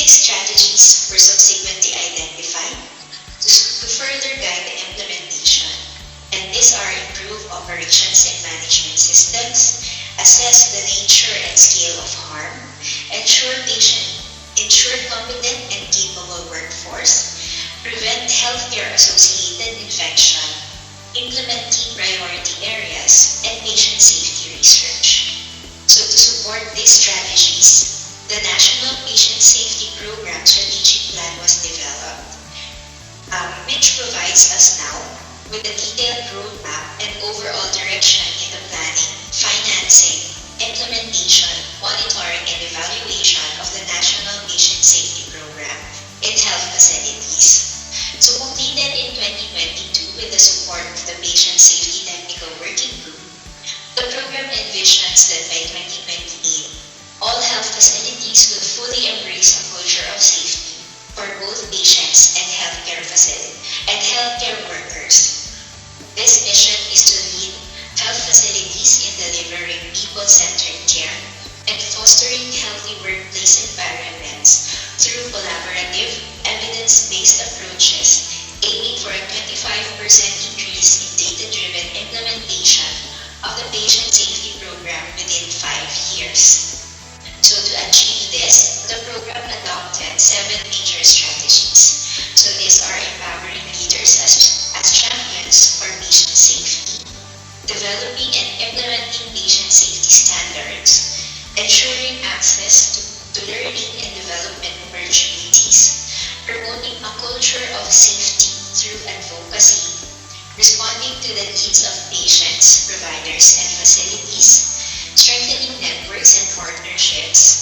Six strategies were subsequently identified to further guide the implementation, and these are improve operations and management systems, assess the nature and scale of harm, ensure competent and capable workforce, prevent healthcare-associated infection, implement key priority areas, and patient safety research. So to support these strategies, the National Patient Safety Program Strategic Plan was developed, which provides us now with a detailed roadmap and overall direction in the planning, financing, implementation, monitoring, and evaluation of the National Patient Safety Program in health facilities. So completed in 2022 with the support of the Patient Safety Technical Working Group, the program envisions that by 2028, all health facilities will fully embrace a culture of safety for both patients and healthcare workers. This mission is to lead health facilities in delivering people-centered care and fostering healthy workplace environments through collaborative, evidence-based approaches aiming for a 25% increase in data-driven implementation of the patient safety program within 5 years. So to achieve this, the program adopted 7 major strategies. So these are empowering leaders as champions for patient safety, developing and implementing patient safety standards, ensuring access to learning and development opportunities, promoting a culture of safety through advocacy, responding to the needs of patients, providers, and facilities, strengthening networks and partnerships,